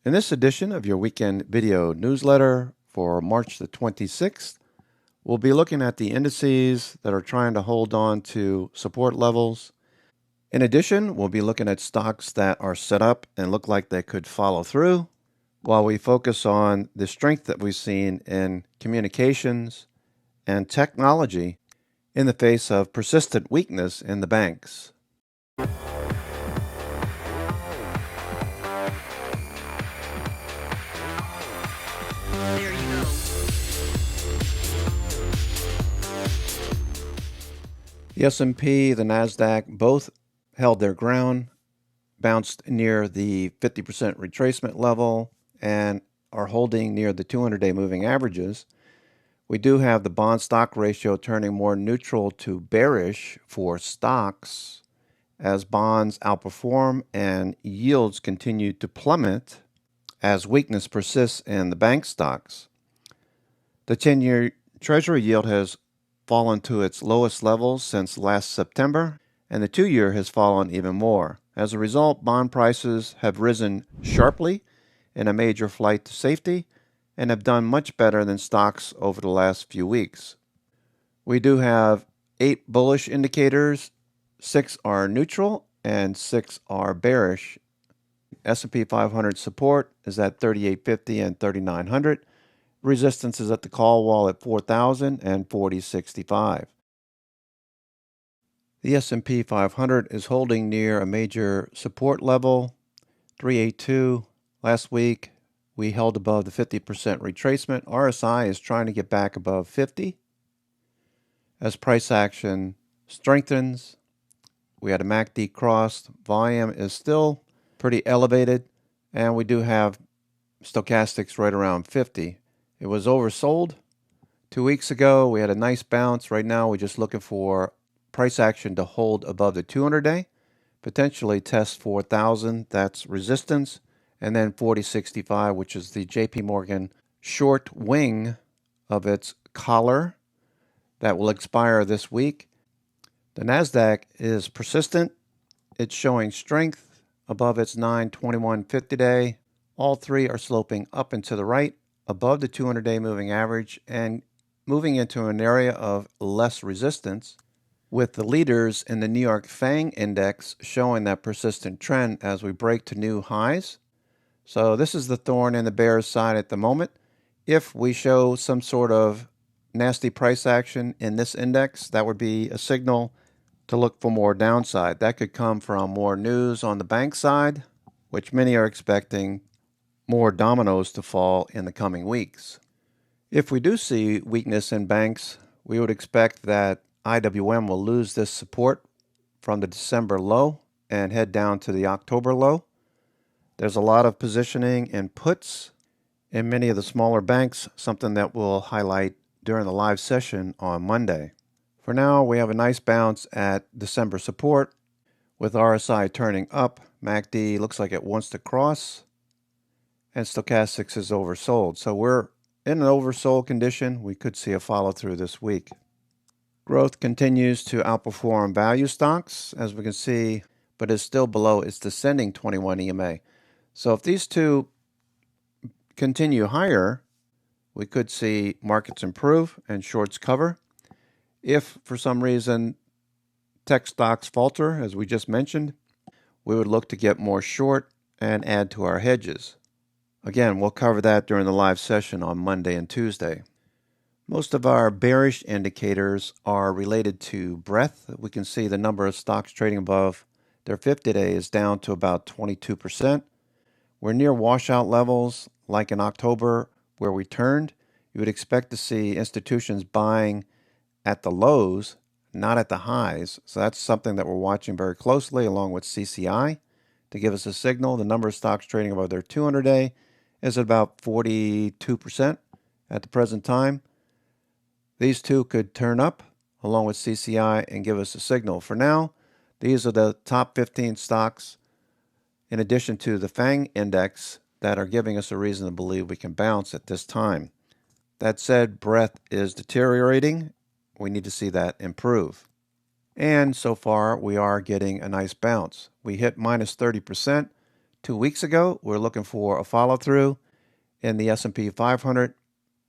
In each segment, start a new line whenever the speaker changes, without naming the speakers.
In this edition of your weekend video newsletter for March the 26th, we'll be looking at the indices that are trying to hold on to support levels. In addition, we'll be looking at stocks that are set up and look like they could follow through, while we focus on the strength that we've seen in communications and technology in the face of persistent weakness in the banks.
There you go.
The S&P, the Nasdaq, both held their ground, bounced near the 50% retracement level, and are holding near the 200-day moving averages. We do have the bond stock ratio turning more neutral to bearish for stocks as bonds outperform and yields continue to plummet as weakness persists in the bank stocks. The 10-year Treasury yield has fallen to its lowest levels since last September, and the 2-year has fallen even more. As a result, bond prices have risen sharply in a major flight to safety and have done much better than stocks over the last few weeks. We do have 8 bullish indicators, 6 are neutral, and 6 are bearish. S&P 500 support is at 3850 and 3900. Resistance is at the call wall at 4000 and 4065. The S&P 500 is holding near a major support level, 382. Last week, we held above the 50% retracement. RSI is trying to get back above 50. As price action strengthens, we had a MACD crossed. Volume is still pretty elevated, and we do have stochastics right around 50. It was oversold 2 weeks ago. We had a nice bounce. Right now, we're just looking for price action to hold above the 200-day, potentially test 4,000. That's resistance. And then 4065, which is the JP Morgan short wing of its collar that will expire this week. The Nasdaq is persistent. It's showing strength above its 9/21 50-day. All three are sloping up and to the right above the 200-day moving average and moving into an area of less resistance, with the leaders in the New York FANG index showing that persistent trend as we break to new highs. So this is the thorn in the bear's side at the moment. If we show some sort of nasty price action in this index, that would be a signal to look for more downside. That could come from more news on the bank side, which many are expecting more dominoes to fall in the coming weeks. If we do see weakness in banks, we would expect that IWM will lose this support from the December low and head down to the October low. There's a lot of positioning in puts in many of the smaller banks, something that we'll highlight during the live session on Monday. For now, we have a nice bounce at December support with RSI turning up. MACD looks like it wants to cross, and stochastics is oversold. So we're in an oversold condition. We could see a follow through this week. Growth continues to outperform value stocks, as we can see, but is still below its descending 21 EMA. So if these two continue higher, we could see markets improve and shorts cover. If for some reason tech stocks falter, as we just mentioned, we would look to get more short and add to our hedges. Again, we'll cover that during the live session on Monday and Tuesday. Most of our bearish indicators are related to breadth. We can see the number of stocks trading above their 50-day is down to about 22%. We're near washout levels, like in October where we turned. You would expect to see institutions buying at the lows, not at the highs. So that's something that we're watching very closely, along with CCI, to give us a signal. The number of stocks trading above their 200-day is at about 42% at the present time. These two could turn up along with CCI and give us a signal. For now, these are the top 15 stocks, in addition to the FANG index, that are giving us a reason to believe we can bounce at this time. That said, breadth is deteriorating. We need to see that improve. And so far, we are getting a nice bounce. We hit minus 30% 2 weeks ago. We're looking for a follow through in the S&P 500,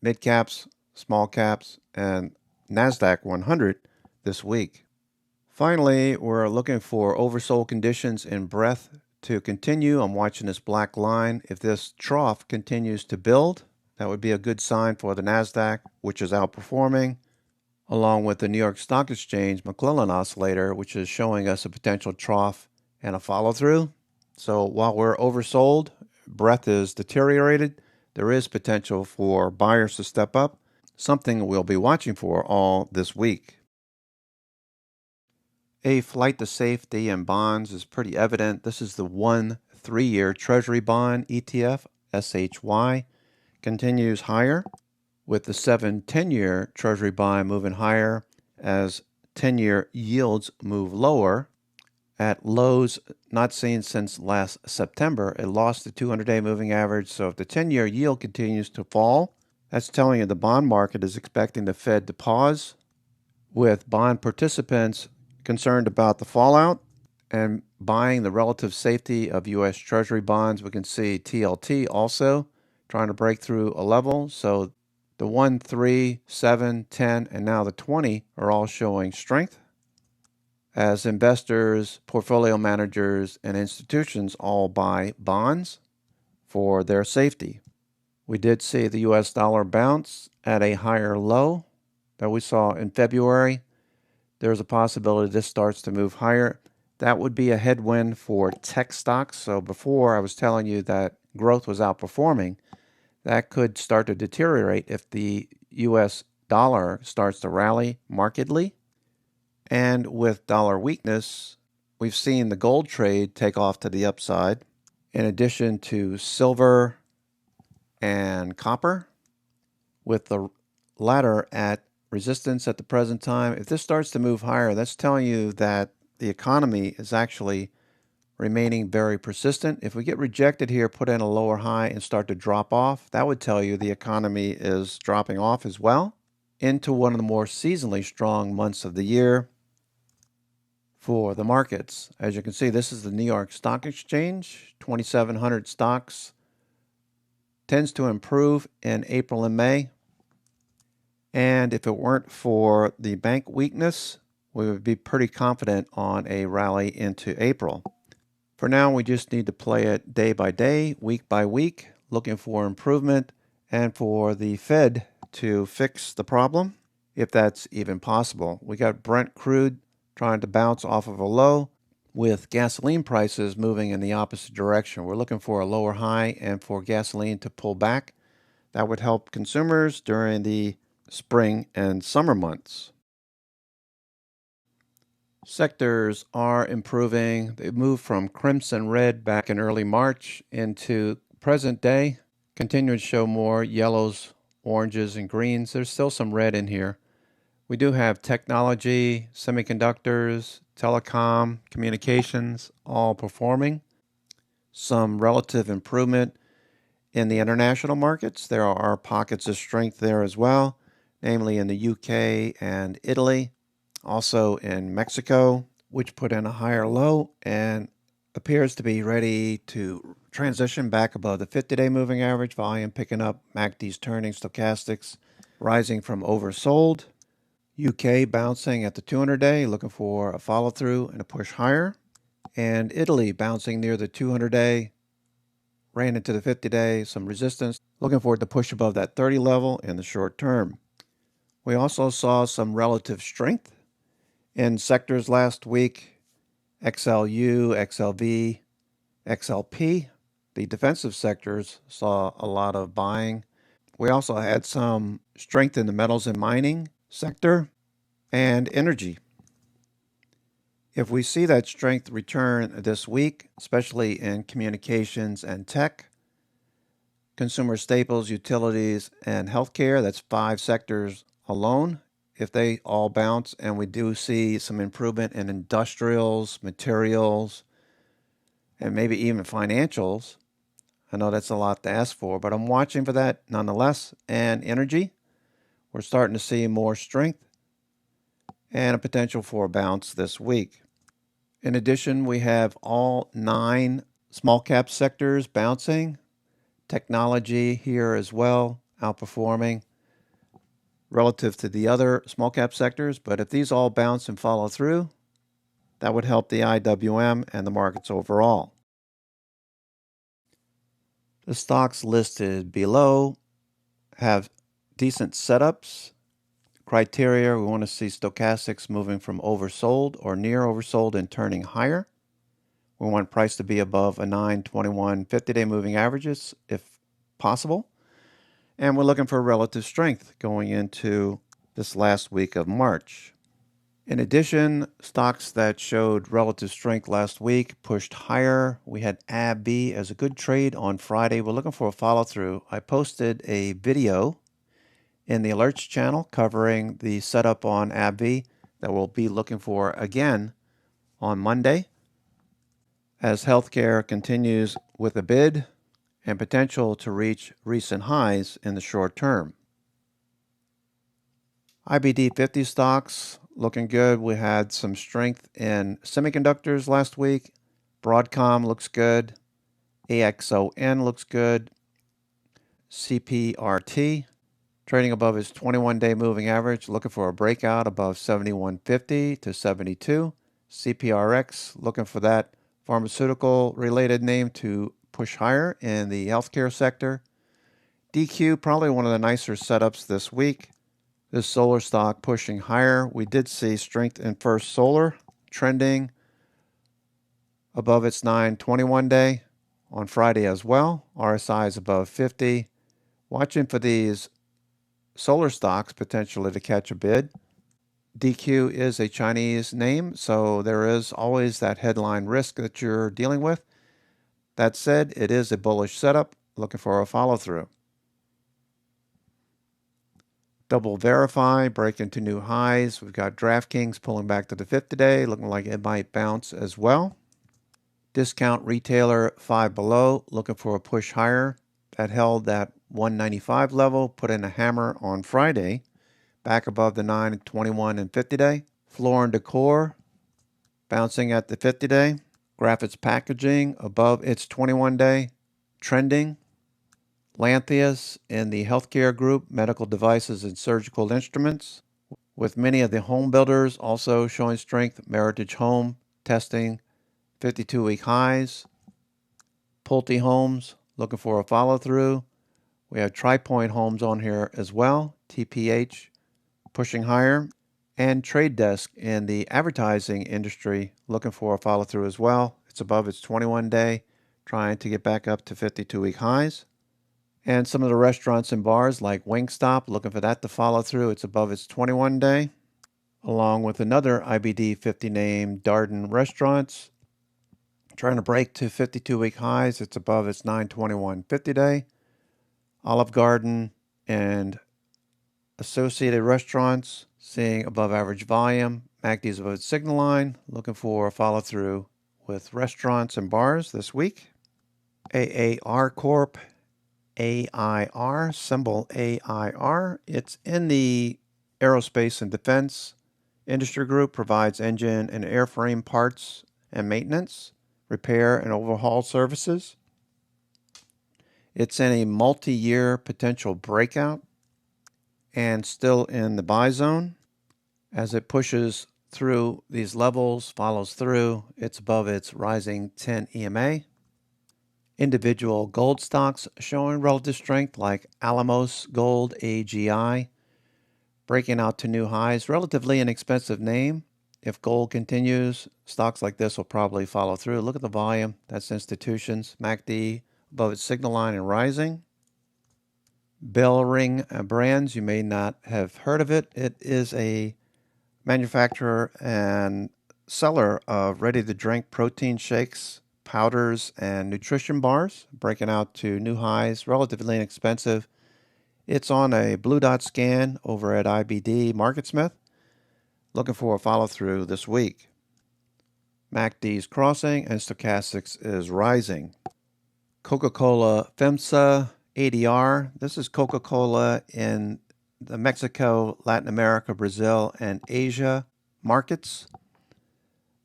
mid caps, small caps, and NASDAQ 100 this week. Finally, we're looking for oversold conditions in breadth to continue. I'm watching this black line. If this trough continues to build, that would be a good sign for the NASDAQ, which is outperforming, along with the New York Stock Exchange McClellan oscillator, which is showing us a potential trough and a follow through. So while we're oversold, breadth is deteriorated, there is potential for buyers to step up, something we'll be watching for all this week. A flight to safety in bonds is pretty evident. This is the 1 3-year Treasury bond ETF, SHY, continues higher, with the 7 10-year Treasury bond moving higher as 10-year yields move lower at lows not seen since last September. It lost the 200-day moving average, so if the 10-year yield continues to fall, that's telling you the bond market is expecting the Fed to pause, with bond participants concerned about the fallout and buying the relative safety of U.S. Treasury bonds. We can see TLT also trying to break through a level. So the 1, 3, 7, 10, and now the 20 are all showing strength as investors, portfolio managers, and institutions all buy bonds for their safety. We did see the U.S. dollar bounce at a higher low that we saw in February. There's a possibility this starts to move higher. That would be a headwind for tech stocks. So before I was telling you that growth was outperforming, that could start to deteriorate if the U.S. dollar starts to rally markedly. And with dollar weakness, we've seen the gold trade take off to the upside, in addition to silver and copper, with the latter at resistance at the present time. If this starts to move higher, that's telling you that the economy is actually remaining very persistent. If we get rejected here, put in a lower high and start to drop off, that would tell you the economy is dropping off as well into one of the more seasonally strong months of the year for the markets. As you can see, this is the New York Stock Exchange, 2,700 stocks, tends to improve in April and May. And if it weren't for the bank weakness, we would be pretty confident on a rally into April. For now, we just need to play it day by day, week by week, looking for improvement and for the Fed to fix the problem, if that's even possible. We got Brent crude trying to bounce off of a low, with gasoline prices moving in the opposite direction. We're looking for a lower high and for gasoline to pull back. That would help consumers during the spring and summer months. Sectors are improving. They moved from crimson red back in early March into present day, continuing to show more yellows, oranges, and greens. There's still some red in here. We do have technology, semiconductors, telecom, communications, all performing. Some relative improvement in the international markets. There are pockets of strength there as well, namely in the UK and Italy, also in Mexico, which put in a higher low and appears to be ready to transition back above the 50-day moving average. Volume picking up, MACD's turning, stochastics rising from oversold. UK bouncing at the 200-day, looking for a follow-through and a push higher. And Italy bouncing near the 200-day, ran into the 50-day, some resistance, looking for it to push above that 30 level in the short term. We also saw some relative strength in sectors last week, XLU, XLV, XLP. The defensive sectors saw a lot of buying. We also had some strength in the metals and mining sector and energy. If we see that strength return this week, especially in communications and tech, consumer staples, utilities, and healthcare, that's 5 sectors alone. If they all bounce, and we do see some improvement in industrials, materials, and maybe even financials, I know that's a lot to ask for, but I'm watching for that nonetheless. And energy, we're starting to see more strength and a potential for a bounce this week. In addition, we have all 9 Small cap sectors bouncing. Technology here as well, outperforming relative to the other small cap sectors. But if these all bounce and follow through, that would help the IWM and the markets overall. The stocks listed below have decent setups. Criteria, we want to see stochastics moving from oversold or near oversold and turning higher. We want price to be above a 921 50-day moving averages if possible. And we're looking for relative strength going into this last week of March. In addition, stocks that showed relative strength last week pushed higher. We had AbbVie as a good trade on Friday. We're looking for a follow through. I posted a video in the alerts channel covering the setup on AbbVie that we'll be looking for again on Monday as healthcare continues with a bid and potential to reach recent highs in the short term. IBD 50 stocks looking good. We had some strength in semiconductors last week. Broadcom looks good. AXON looks good. CPRT trading above its 21-day moving average, looking for a breakout above 71.50 to 72. CPRX looking for that pharmaceutical related name to push higher in the healthcare sector. DQ, probably one of the nicer setups this week. This solar stock pushing higher. We did see strength in First Solar trending above its 921 day on Friday as well. RSI is above 50. Watching for these solar stocks potentially to catch a bid. DQ is a Chinese name, so there is always that headline risk that you're dealing with. That said, it is a bullish setup, looking for a follow through. Double Verify, breaking to new highs. We've got DraftKings pulling back to the 50-day, looking like it might bounce as well. Discount Retailer 5 below, looking for a push higher. That held that 195 level, put in a hammer on Friday, back above the 921 and 50-day. Floor and Decor, bouncing at the 50-day. Graphics Packaging above its 21-day, trending. Lantheus in the healthcare group, medical devices and surgical instruments, with many of the home builders also showing strength. Meritage Home testing 52-week highs. Pulte Homes looking for a follow through. We have TriPoint Homes on here as well. TPH pushing higher. And Trade Desk in the advertising industry looking for a follow through as well. It's above its 21-day, trying to get back up to 52-week highs. And some of the restaurants and bars like Wingstop, looking for that to follow through. It's above its 21-day, along with another IBD 50 name, Darden Restaurants, trying to break to 52-week highs. It's above its 921 50-day. Olive Garden and Associated Restaurants seeing above average volume. MACD's above its signal line, looking for a follow through with restaurants and bars this week. AAR Corp, AIR, symbol AIR. It's in the aerospace and defense industry group, provides engine and airframe parts and maintenance, repair and overhaul services. It's in a multi-year potential breakout and still in the buy zone. As it pushes through these levels, follows through, it's above its rising 10 EMA. Individual gold stocks showing relative strength like Alamos Gold, AGI, breaking out to new highs. Relatively inexpensive name. If gold continues, stocks like this will probably follow through. Look at the volume. That's institutions. MACD above its signal line and rising. Bell Ring Brands, you may not have heard of it. It is a manufacturer and seller of ready-to-drink protein shakes, powders, and nutrition bars, breaking out to new highs, relatively inexpensive. It's on a blue dot scan over at IBD MarketSmith. Looking for a follow-through this week. MACD's crossing and stochastics is rising. Coca-Cola FEMSA ADR. This is Coca-Cola in the Mexico, Latin America, Brazil, and Asia markets.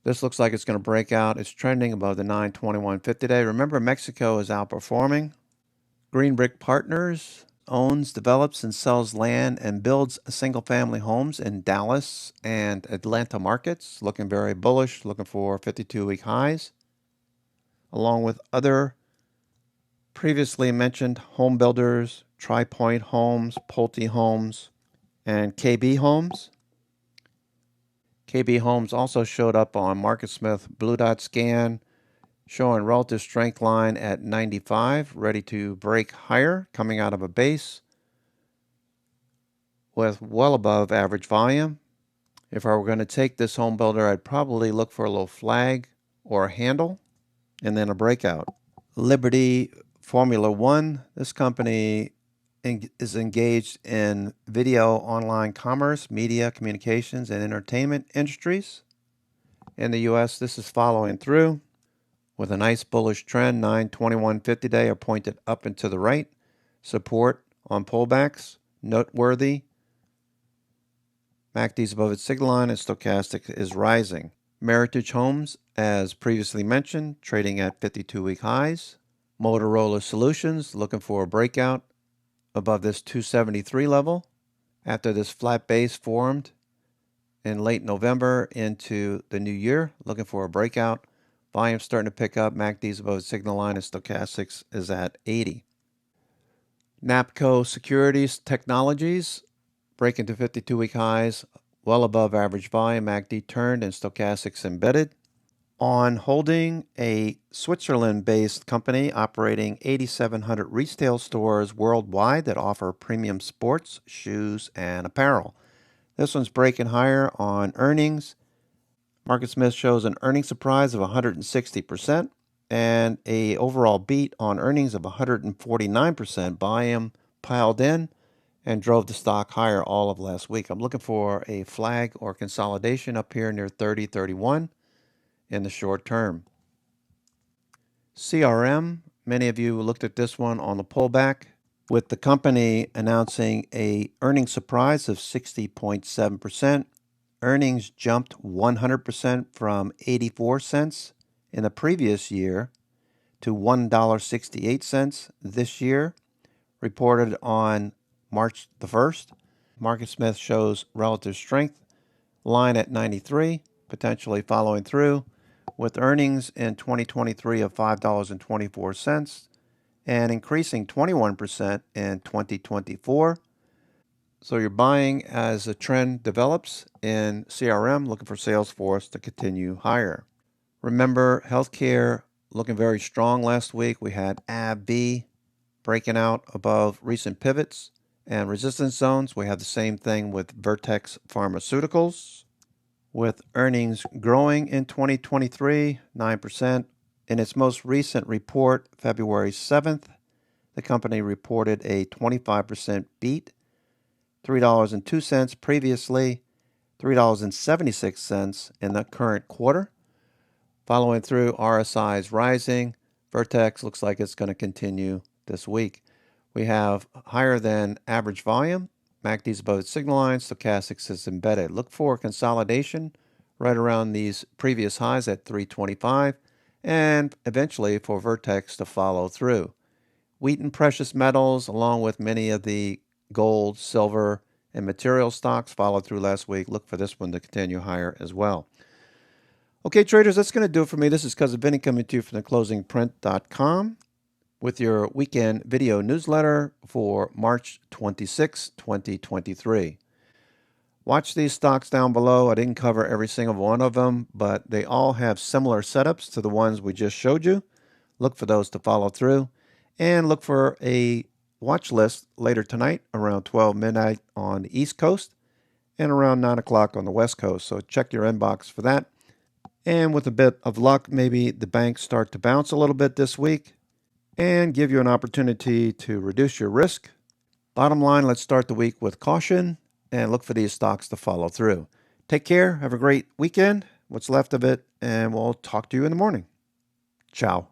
This looks like it's going to break out. It's trending above the 921 50-day. Remember, Mexico is outperforming. Green Brick Partners owns, develops, and sells land and builds single-family homes in Dallas and Atlanta markets. Looking very bullish, looking for 52-week highs, along with other previously mentioned home builders, Tri Point Homes, Pulte Homes, and KB Homes. KB Homes also showed up on MarketSmith Blue Dot Scan, showing relative strength line at 95, ready to break higher, coming out of a base with well above average volume. If I were going to take this home builder, I'd probably look for a little flag or a handle and then a breakout. Liberty Formula One, this company is engaged in video, online commerce, media, communications, and entertainment industries. In the U.S., this is following through with a nice bullish trend. 921 50-day are pointed up and to the right. Support on pullbacks, noteworthy. MACD's above its signal line and stochastic is rising. Meritage Homes, as previously mentioned, trading at 52-week highs. Motorola Solutions looking for a breakout above this 273 level after this flat base formed in late November into the new year, looking for a breakout. Volume starting to pick up. MACD's above its signal line and stochastics is at 80. NAPCO Securities Technologies breaking to 52-week highs, well above average volume. MACD turned and stochastics embedded. On holding, a Switzerland-based company operating 8,700 retail stores worldwide that offer premium sports, shoes, and apparel. This one's breaking higher on earnings. MarketSmith shows an earnings surprise of 160% and a overall beat on earnings of 149%. Volume piled in and drove the stock higher all of last week. I'm looking for a flag or consolidation up here near 30.31 in the short term. CRM, many of you looked at this one on the pullback, with the company announcing a earnings surprise of 60.7%. Earnings jumped 100% from 84 cents in the previous year to $1.68 this year, reported on March the 1st. MarketSmith shows relative strength line at 93, potentially following through, with earnings in 2023 of $5.24 and increasing 21% in 2024. So you're buying as a trend develops in CRM, looking for Salesforce to continue higher. Remember, healthcare looking very strong last week. We had AbbVie breaking out above recent pivots and resistance zones. We have the same thing with Vertex Pharmaceuticals, with earnings growing in 2023, 9%. In its most recent report, February 7th, the company reported a 25% beat, $3.02 previously, $3.76 in the current quarter. Following through, RSI is rising. Vertex looks like it's going to continue this week. We have higher than average volume. MACD's above its signal line. Stochastics is embedded. Look for consolidation right around these previous highs at 325 and eventually for Vertex to follow through. Wheaton Precious Metals, along with many of the gold, silver, and material stocks followed through last week. Look for this one to continue higher as well. Okay, traders, that's going to do it for me. This is Cousin Vinny coming to you from theclosingprint.com with your weekend video newsletter for March 26, 2023. Watch these stocks down below. I didn't cover every single one of them, but they all have similar setups to the ones we just showed you. Look for those to follow through. And look for a watch list later tonight around 12 midnight on the East Coast and around 9 o'clock on the West Coast. So check your inbox for that. And with a bit of luck, maybe the banks start to bounce a little bit this week and give you an opportunity to reduce your risk. Bottom line, let's start the week with caution and look for these stocks to follow through. Take care. Have a great weekend, what's left of it, and we'll talk to you in the morning. Ciao.